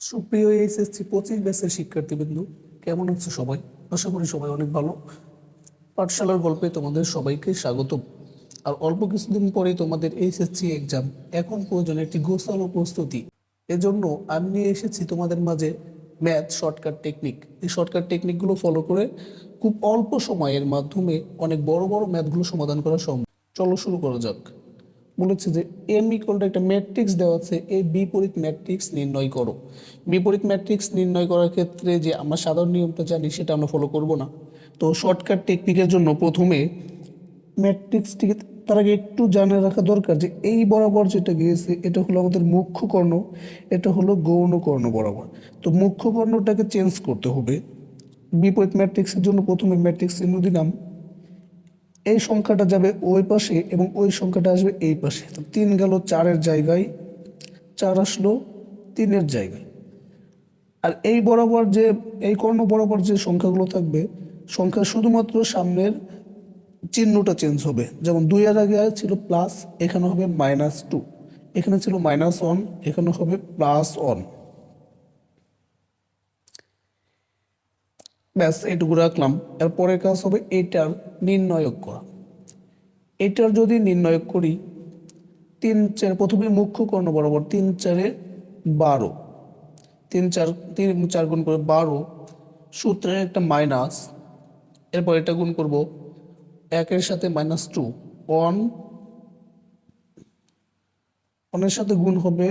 সুপ্রিয় এইচএসসি 25 ব্যাচের শিক্ষার্থীবৃন্দ, কেমন আছো সবাই? আশা করি সবাই অনেক ভালো। পাঠশালার গল্পে তোমাদের সবাইকে স্বাগত। আর অল্প কিছুদিন পরেই তোমাদের এইচএসসি এক্সাম। এখন প্রয়োজন একটি গোছানো প্রস্তুতি। এজন্য আমি নিয়ে এসেছি তোমাদের মাঝে ম্যাথ শর্টকাট টেকনিক। এই শর্টকাট টেকনিকগুলো ফলো করে খুব অল্প সময়ের মাধ্যমে অনেক বড় বড় ম্যাথগুলো সমাধান করা সম্ভব। চলো শুরু করা যাক। বলেছে যে এম ইকুয়াল টু একটা ম্যাট্রিক্স দেওয়া আছে, এই বিপরীত ম্যাট্রিক্স নির্ণয় করো। বিপরীত ম্যাট্রিক্স নির্ণয় করার ক্ষেত্রে যে আমরা সাধারণ নিয়মটা জানি সেটা আমরা ফলো করব না। তো শর্টকাট টেকনিকের জন্য প্রথমে ম্যাট্রিক্সটিকে তার আগে একটু জানা রাখা দরকার যে এই বরাবর যেটা গিয়েছে এটা হলো আমাদের মুখ্য কর্ণ, এটা হলো গৌণ কর্ণ বরাবর। তো মুখ্য কর্ণটাকে চেঞ্জ করতে হবে। বিপরীত ম্যাট্রিক্সের জন্য প্রথমে ম্যাট্রিক্স চিহ্ন দিলাম, এই সংখ্যাটা যাবে ওই পাশে এবং ওই সংখ্যাটা আসবে এই পাশে। তো 3 গেল 4-এর জায়গায়, 4 আসলো 3-এর জায়গায়। আর এই বরাবর যে এই কর্ণ বরাবর যে সংখ্যাগুলো থাকবে, সংখ্যা শুধুমাত্র সামনের চিহ্নটা চেঞ্জ হবে। যেমন 2-এর আগে ছিল প্লাস, এখানে হবে -2, এখানে ছিল -1, এখানে হবে +1। ব্যাস এইটুকু রাখলাম। এরপরের কাজ হবে এইটার নির্ণয়ক করা। এটার যদি নির্ণয় করি 3 4, প্রথমে মুখ্য কর্ণ বরাবর 3 4-এ 12, 3 4 গুণ করে 12, সূত্রের একটা মাইনাস, এরপর এটা গুণ করব 1-এর সাথে -2, 1-এর সাথে গুণ হবে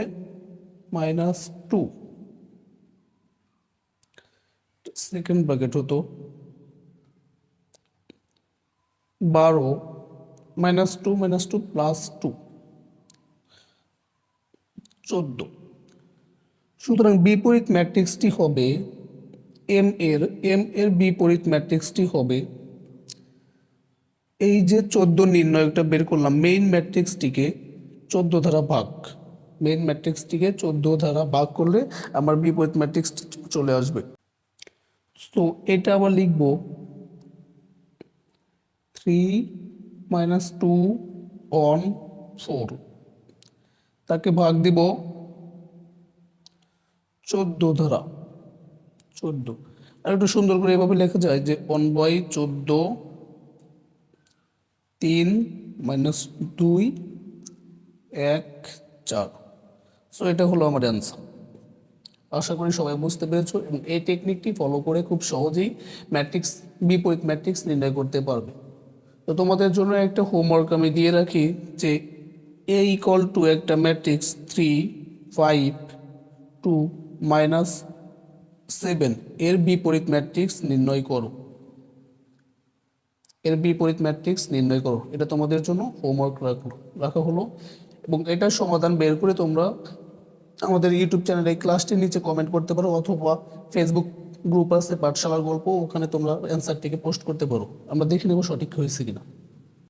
-2, সেকেন্ড ব্র্যাকেট হতো 12 -2 -2 +2, 14। সুতরাং বিপরীত ম্যাট্রিক্সটি হবে এম এর বিপরীত ম্যাট্রিক্সটি হবে এই যে 14 নির্ণয়কটা বের করলাম, মেইন ম্যাট্রিক্সটিকে 14 দ্বারা ভাগ। মেইন ম্যাট্রিক্সটিকে 14 দ্বারা ভাগ করলে আমার বিপরীত ম্যাট্রিক্সটি চলে আসবে। তো এটা আবার লিখব 3 -2 on 4, তাকে ভাগ দিব 14 দ্বারা। 14 আর একটু সুন্দর করে এভাবে লেখা যায় যে 1/14, 3 -2 1 4। সো এটা হলো আমার অ্যান্সার। আশা করি সবাই বুঝতে পেরেছো এবং এই টেকনিকটি ফলো করে খুব সহজেই বিপরীত ম্যাট্রিক্স নির্ণয় করতে পারবে। তো তোমাদের জন্য একটা হোমওয়ার্ক আমি দিয়ে রাখি যে এ ইকুয়াল টু একটা ম্যাট্রিক্স 3 5 2 -7 এর বিপরীত ম্যাট্রিক্স নির্ণয় করো। এর বিপরীত ম্যাট্রিক্স নির্ণয় করো, এটা তোমাদের জন্য হোমওয়ার্ক রাখা হলো। এবং এটার সমাধান বের করে তোমরা আমাদের ইউটিউব চ্যানেলে এই ক্লাসটির নিচে কমেন্ট করতে পারো, অথবা ফেসবুক গ্রুপ আছে পাঠশালার গল্প, ওখানে তোমরা অ্যান্সারটিকে পোস্ট করতে পারো। আমরা দেখে নেব সঠিক হয়েছে কিনা।